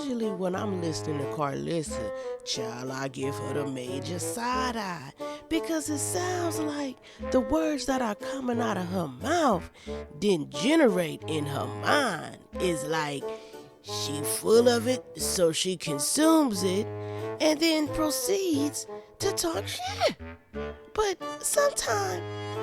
Usually when I'm listening to Karlissa, child, I give her the major side eye because it sounds like the words that are coming out of her mouth didn't generate in her mind. It's like she full of it, so she consumes it and then proceeds to talk shit. But sometimes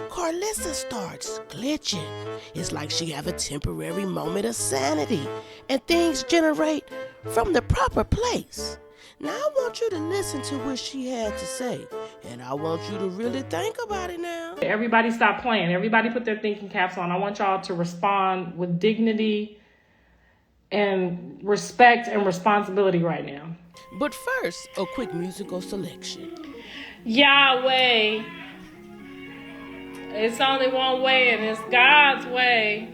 Karlissa starts glitching. It's like she have a temporary moment of sanity and things generate from the proper place. Now I want you to listen to what she had to say, and I want you to really think about it now. Everybody stop playing. Everybody put their thinking caps on. I want y'all to respond with dignity and respect and responsibility right now. But first, a quick musical selection. Yahweh. It's only one way, and it's God's way.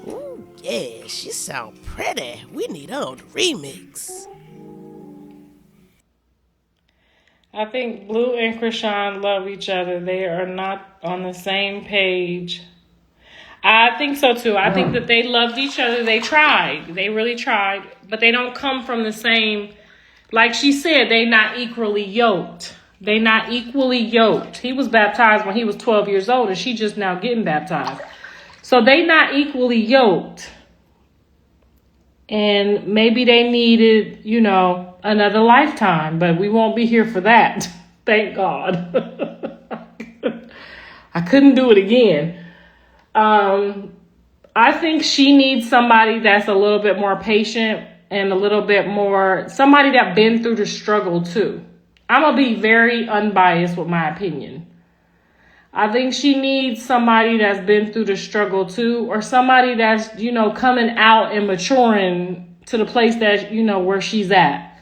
Ooh, yeah, she sound pretty. We need her on the remix. I think Blue and Chrisean love each other. They are not on the same page. I think so too. I think that they loved each other. They tried. They really tried. But they don't come from the same, like she said, they not equally yoked. They not equally yoked. He was baptized when he was 12 years old, and she just now getting baptized. So they not equally yoked. And maybe they needed, another lifetime, but we won't be here for that. Thank God. I couldn't do it again. I think she needs somebody that's a little bit more patient and a little bit more, somebody that been through the struggle too. I'm going to be very unbiased with my opinion. I think she needs somebody that's been through the struggle too, or somebody that's, coming out and maturing to the place that, where she's at.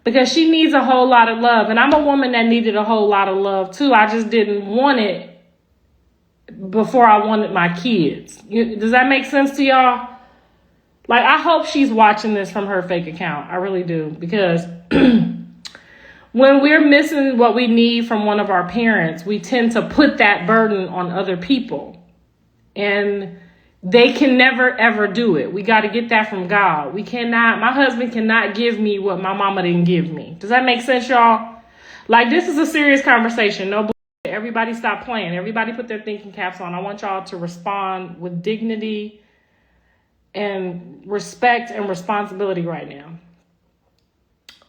Because she needs a whole lot of love. And I'm a woman that needed a whole lot of love too. I just didn't want it before I wanted my kids. Does that make sense to y'all? Like, I hope she's watching this from her fake account. I really do. Because when we're missing what we need from one of our parents, we tend to put that burden on other people. And they can never, ever do it. We got to get that from God. My husband cannot give me what my mama didn't give me. Does that make sense, y'all? Like, this is a serious conversation. No bullshit. Everybody stop playing. Everybody put their thinking caps on. I want y'all to respond with dignity and respect and responsibility right now.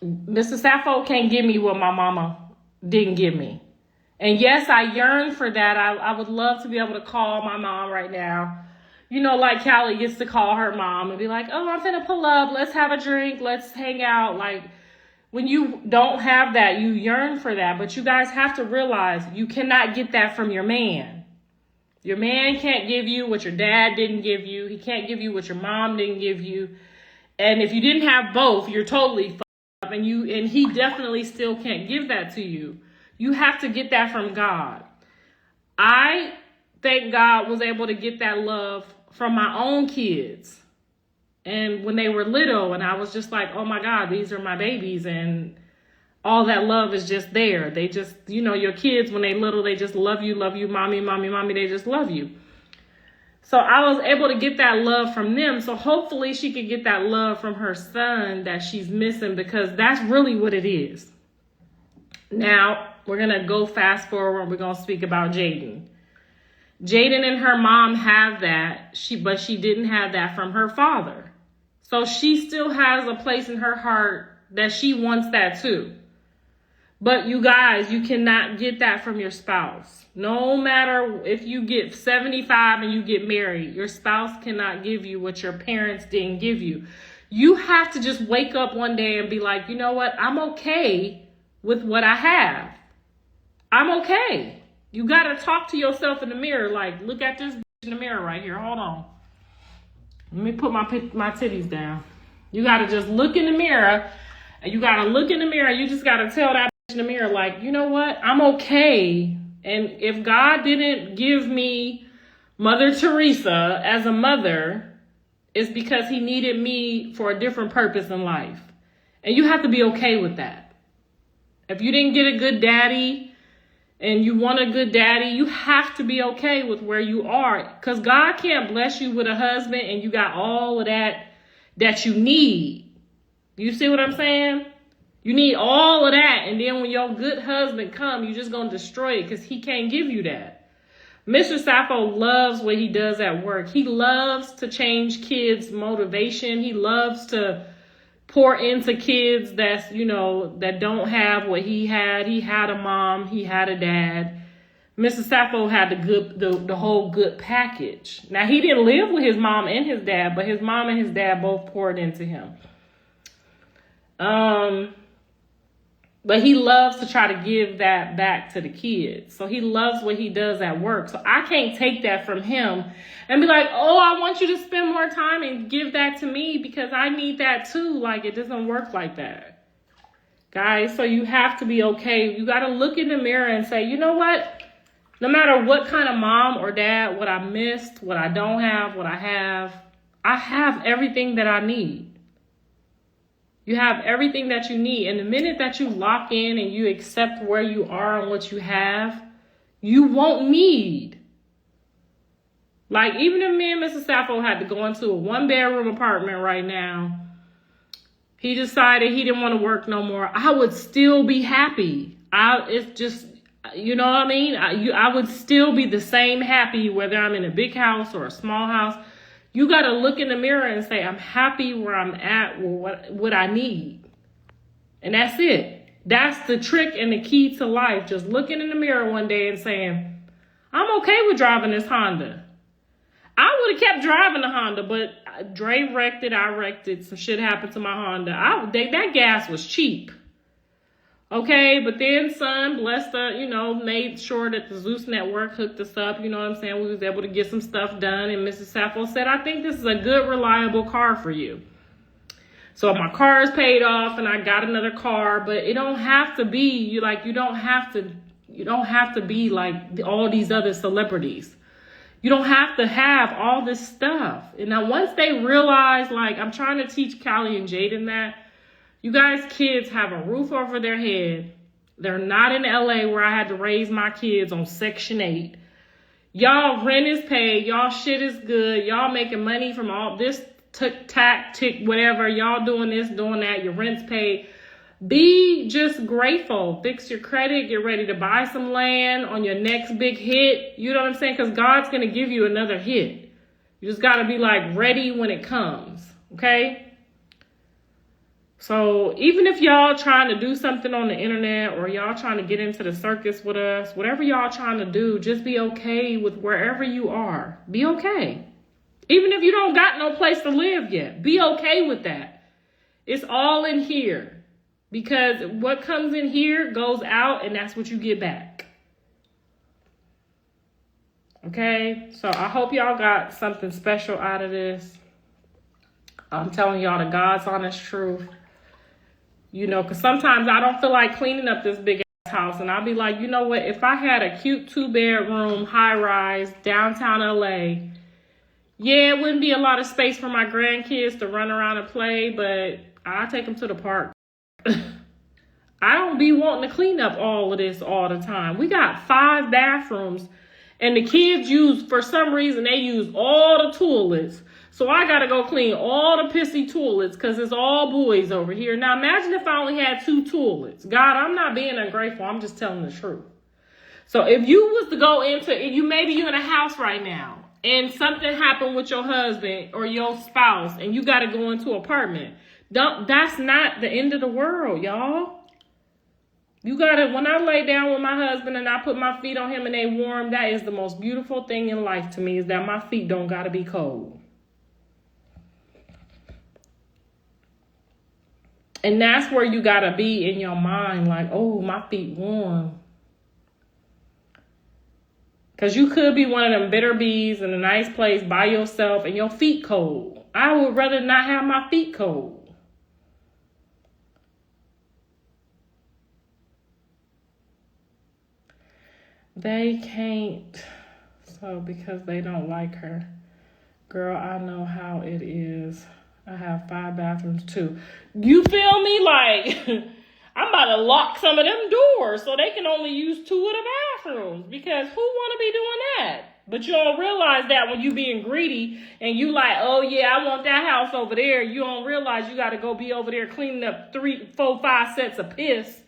Mr. Sappho can't give me what my mama didn't give me. And yes, I yearn for that. I would love to be able to call my mom right now. Like Callie gets to call her mom and be like, oh, I'm finna pull up. Let's have a drink. Let's hang out. Like, when you don't have that, you yearn for that. But you guys have to realize you cannot get that from your man. Your man can't give you what your dad didn't give you. He can't give you what your mom didn't give you. And if you didn't have both, you're totally fucked up. And he definitely still can't give that to you. You have to get that from God. I thank God was able to get that love from my own kids. And when they were little, and I was just like, oh my God, these are my babies. And all that love is just there. They just, your kids, when they little, they just love you, mommy, mommy, mommy. They just love you. So I was able to get that love from them. So hopefully she could get that love from her son that she's missing, because that's really what it is. Now, we're going to go fast forward. We're going to speak about Jaden. Jaden and her mom have that, but she didn't have that from her father. So she still has a place in her heart that she wants that too. But you guys, you cannot get that from your spouse. No matter if you get 75 and you get married, your spouse cannot give you what your parents didn't give you. You have to just wake up one day and be like, you know what? I'm okay with what I have. I'm okay. You got to talk to yourself in the mirror. Like, look at this in the mirror right here. Hold on. Let me put my titties down. You got to just look in the mirror. And you got to look in the mirror. You just got to tell that in the mirror, like, you know what? I'm okay. And if God didn't give me Mother Teresa as a mother, it's because he needed me for a different purpose in life. And you have to be okay with that. If you didn't get a good daddy and you want a good daddy, you have to be okay with where you are. Because God can't bless you with a husband and you got all of that you need. You see what I'm saying? You need all of that, and then when your good husband come, you just gonna destroy it because he can't give you that. Mr. Sappho loves what he does at work. He loves to change kids' motivation. He loves to pour into kids that's, that don't have what he had. He had a mom, he had a dad. Mr. Sappho had the whole good package. Now, he didn't live with his mom and his dad, but his mom and his dad both poured into him. But he loves to try to give that back to the kids. So he loves what he does at work. So I can't take that from him and be like, oh, I want you to spend more time and give that to me because I need that too. Like, it doesn't work like that. Guys, so you have to be okay. You got to look in the mirror and say, you know what? No matter what kind of mom or dad, what I missed, what I don't have, what I have everything that I need. You have everything that you need. And the minute that you lock in and you accept where you are and what you have, you won't need. Like, even if me and Mr. Sappho had to go into a 1-bedroom apartment right now, he decided he didn't want to work no more, I would still be happy. It's just, you know what I mean? I would still be the same happy whether I'm in a big house or a small house. You got to look in the mirror and say, I'm happy where I'm at with what I need. And that's it. That's the trick and the key to life. Just looking in the mirror one day and saying, I'm okay with driving this Honda. I would have kept driving the Honda, but Dre wrecked it. I wrecked it. Some shit happened to my Honda. That gas was cheap. Okay, but then son, blessed her, made sure that the Zeus network hooked us up. You know what I'm saying? We was able to get some stuff done. And Mrs. Sappho said, I think this is a good, reliable car for you. So my car is paid off and I got another car, but it don't have to be, you don't have to be like all these other celebrities. You don't have to have all this stuff. And now once they realize, I'm trying to teach Callie and Jaden that, you guys, kids have a roof over their head. They're not in LA where I had to raise my kids on Section 8. Y'all rent is paid. Y'all shit is good. Y'all making money from all this tick, whatever. Y'all doing this, doing that. Your rent's paid. Be just grateful. Fix your credit. Get ready to buy some land on your next big hit. You know what I'm saying? Because God's going to give you another hit. You just got to be ready when it comes. Okay? So even if y'all trying to do something on the internet or y'all trying to get into the circus with us, whatever y'all trying to do, just be okay with wherever you are. Be okay. Even if you don't got no place to live yet, be okay with that. It's all in here because what comes in here goes out and that's what you get back. Okay, so I hope y'all got something special out of this. I'm telling y'all the God's honest truth. Because sometimes I don't feel like cleaning up this big ass house. And I'll be like, you know what? If I had a cute 2-bedroom, high-rise, downtown LA, yeah, it wouldn't be a lot of space for my grandkids to run around and play, but I'll take them to the park. I don't be wanting to clean up all of this all the time. We got 5 bathrooms, and the kids for some reason, they use all the toilets. So I got to go clean all the pissy toilets because it's all boys over here. Now, imagine if I only had 2 toilets. God, I'm not being ungrateful. I'm just telling the truth. So if you was to go into, maybe you're in a house right now and something happened with your husband or your spouse and you got to go into an apartment. That's not the end of the world, y'all. You got to, when I lay down with my husband and I put my feet on him and they warm, that is the most beautiful thing in life to me is that my feet don't got to be cold. And that's where you got to be in your mind, oh, my feet warm. Because you could be one of them bitter bees in a nice place by yourself and your feet cold. I would rather not have my feet cold. They can't. So because they don't like her. Girl, I know how it is. I have 5 bathrooms too. You feel me? I'm about to lock some of them doors so they can only use 2 of the bathrooms because who want to be doing that? But you don't realize that when you being greedy and you like, oh yeah, I want that house over there. You don't realize you got to go be over there cleaning up 3, 4, 5 sets of piss.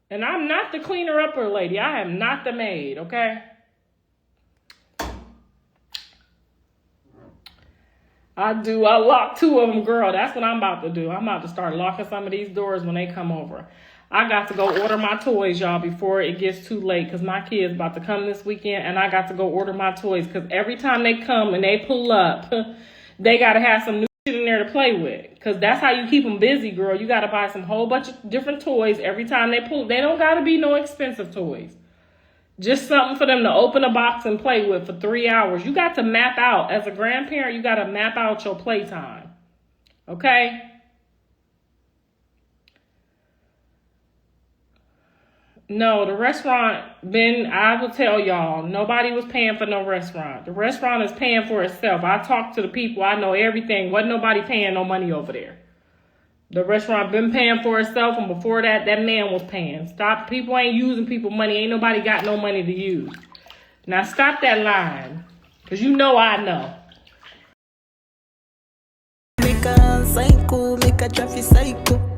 And I'm not the cleaner upper lady. I am not the maid, okay? I lock 2 of them, girl. That's what I'm about to do. I'm about to start locking some of these doors when they come over. I got to go order my toys, y'all, before it gets too late, because my kid's about to come this weekend, and I got to go order my toys, because every time they come and they pull up, they got to have some new shit in there to play with, because that's how you keep them busy, girl. You got to buy some whole bunch of different toys every time they pull. They don't got to be no expensive toys. Just something for them to open a box and play with for 3 hours. You got to map out, as a grandparent, you got to map out your playtime, okay? No, the restaurant, I will tell y'all, nobody was paying for no restaurant. The restaurant is paying for itself. I talked to the people. I know everything. Wasn't nobody paying no money over there. The restaurant been paying for itself, and before that, that man was paying. Stop. People ain't using people money. Ain't nobody got no money to use. Now stop that line, because you know I know. Make a psycho, make a traffic psycho.